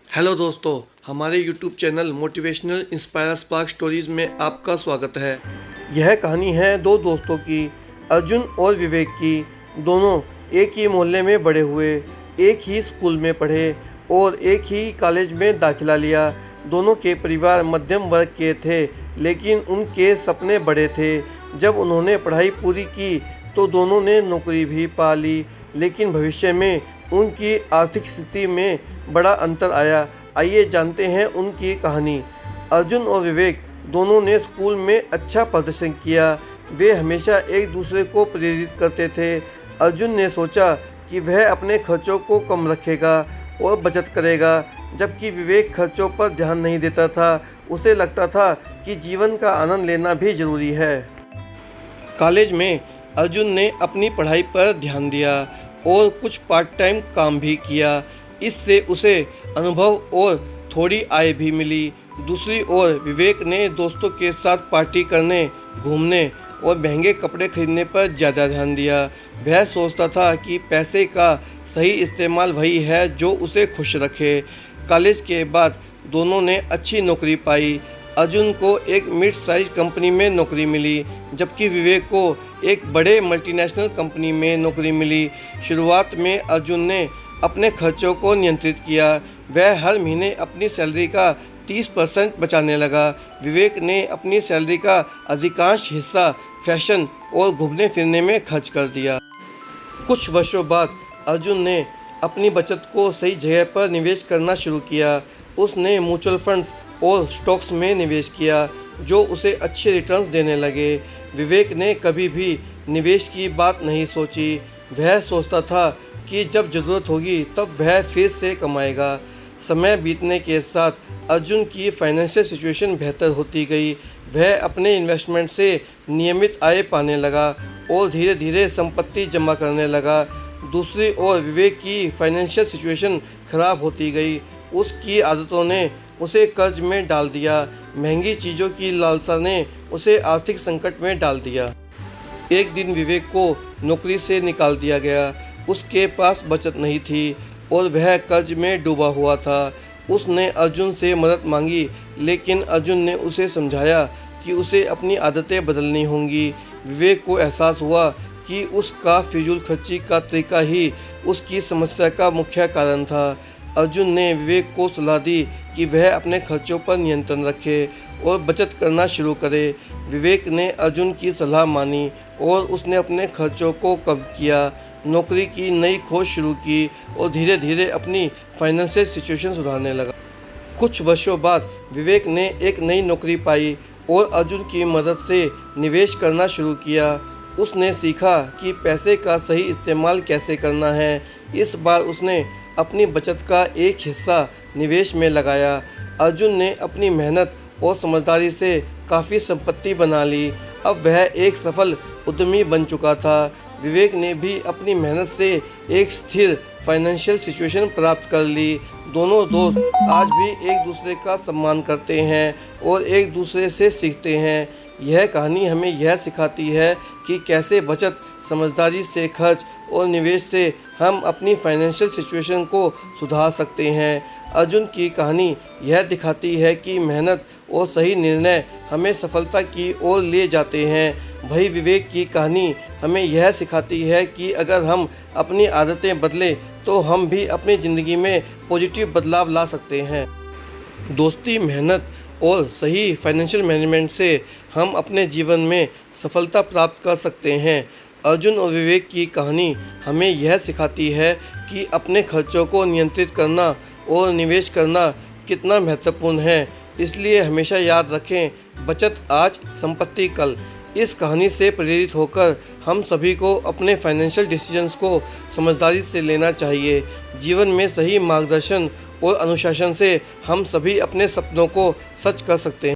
Hello दोस्तों, हमारे YouTube channel motivational inspire spark stories में आपका स्वागत है। यह कहानी है दो दोस्तों की, अर्जुन और विवेक की। दोनों एक ही मोहल्ले में बड़े हुए, एक ही स्कूल में पढ़े और एक ही कॉलेज में दाखिला लिया। दोनों के परिवार मध्यम वर्ग के थे, लेकिन उनके सपने बड़े थे। जब उन्होंने पढ़ाई पूरी की तो दोनों ने नौकरी भी पा ली, लेकिन भविष्य में उनकी आर्थिक स्थिति में बड़ा अंतर आया। आइए जानते हैं उनकी कहानी। अर्जुन और विवेक दोनों ने स्कूल में अच्छा प्रदर्शन किया। वे हमेशा एक दूसरे को प्रेरित करते थे। अर्जुन ने सोचा कि वह अपने खर्चों को कम रखेगा और बचत करेगा, जबकि विवेक खर्चों पर ध्यान नहीं देता था। उसे लगता था कि जीवन का आनंद लेना भी जरूरी है। कॉलेज में अर्जुन ने अपनी पढ़ाई पर ध्यान दिया और कुछ पार्ट टाइम काम भी किया। इससे उसे अनुभव और थोड़ी आय भी मिली। दूसरी ओर विवेक ने दोस्तों के साथ पार्टी करने, घूमने और महंगे कपड़े खरीदने पर ज़्यादा ध्यान दिया। वह सोचता था कि पैसे का सही इस्तेमाल वही है जो उसे खुश रखे। कॉलेज के बाद दोनों ने अच्छी नौकरी पाई। अर्जुन को एक मिड साइज कंपनी में नौकरी मिली, जबकि विवेक को एक बड़े मल्टीनेशनल कंपनी में नौकरी मिली। शुरुआत में अर्जुन ने अपने खर्चों को नियंत्रित किया। वह हर महीने अपनी सैलरी का 30% बचाने लगा। विवेक ने अपनी सैलरी का अधिकांश हिस्सा फैशन और घूमने फिरने में खर्च कर दिया। कुछ वर्षों बाद अर्जुन ने अपनी बचत को सही जगह पर निवेश करना शुरू किया। उसने म्यूचुअल फंड्स और स्टॉक्स में निवेश किया, जो उसे अच्छे रिटर्न्स देने लगे। विवेक ने कभी भी निवेश की बात नहीं सोची। वह सोचता था कि जब ज़रूरत होगी तब वह फिर से कमाएगा। समय बीतने के साथ अर्जुन की फाइनेंशियल सिचुएशन बेहतर होती गई। वह अपने इन्वेस्टमेंट से नियमित आय पाने लगा और धीरे धीरे संपत्ति जमा करने लगा। दूसरी ओर विवेक की फाइनेंशियल सिचुएशन खराब होती गई। उसकी आदतों ने उसे कर्ज में डाल दिया। महंगी चीज़ों की लालसा ने उसे आर्थिक संकट में डाल दिया। एक दिन विवेक को नौकरी से निकाल दिया गया। उसके पास बचत नहीं थी और वह कर्ज में डूबा हुआ था। उसने अर्जुन से मदद मांगी, लेकिन अर्जुन ने उसे समझाया कि उसे अपनी आदतें बदलनी होंगी। विवेक को एहसास हुआ कि उसका फिजूल खर्ची का तरीका ही उसकी समस्या का मुख्य कारण था। अर्जुन ने विवेक को सलाह दी कि वह अपने खर्चों पर नियंत्रण रखे और बचत करना शुरू करे। विवेक ने अर्जुन की सलाह मानी और उसने अपने खर्चों को कम किया, नौकरी की नई खोज शुरू की और धीरे धीरे अपनी फाइनेंशियल सिचुएशन सुधारने लगा। कुछ वर्षों बाद विवेक ने एक नई नौकरी पाई और अर्जुन की मदद से निवेश करना शुरू किया। उसने सीखा कि पैसे का सही इस्तेमाल कैसे करना है। इस बार उसने अपनी बचत का एक हिस्सा निवेश में लगाया। अर्जुन ने अपनी मेहनत और समझदारी से काफ़ी संपत्ति बना ली। अब वह एक सफल उद्यमी बन चुका था। विवेक ने भी अपनी मेहनत से एक स्थिर फाइनेंशियल सिचुएशन प्राप्त कर ली। दोनों दोस्त आज भी एक दूसरे का सम्मान करते हैं और एक दूसरे से सीखते हैं। यह कहानी हमें यह सिखाती है कि कैसे बचत, समझदारी से खर्च और निवेश से हम अपनी फाइनेंशियल सिचुएशन को सुधार सकते हैं। अर्जुन की कहानी यह दिखाती है कि मेहनत और सही निर्णय हमें सफलता की ओर ले जाते हैं। वही विवेक की कहानी हमें यह सिखाती है कि अगर हम अपनी आदतें बदलें तो हम भी अपनी ज़िंदगी में पॉजिटिव बदलाव ला सकते हैं। दोस्ती, मेहनत और सही फाइनेंशियल मैनेजमेंट से हम अपने जीवन में सफलता प्राप्त कर सकते हैं। अर्जुन और विवेक की कहानी हमें यह सिखाती है कि अपने खर्चों को नियंत्रित करना और निवेश करना कितना महत्वपूर्ण है। इसलिए हमेशा याद रखें, बचत आज, संपत्ति कल। इस कहानी से प्रेरित होकर हम सभी को अपने फाइनेंशियल डिसीजंस को समझदारी से लेना चाहिए। जीवन में सही मार्गदर्शन और अनुशासन से हम सभी अपने सपनों को सच कर सकते हैं।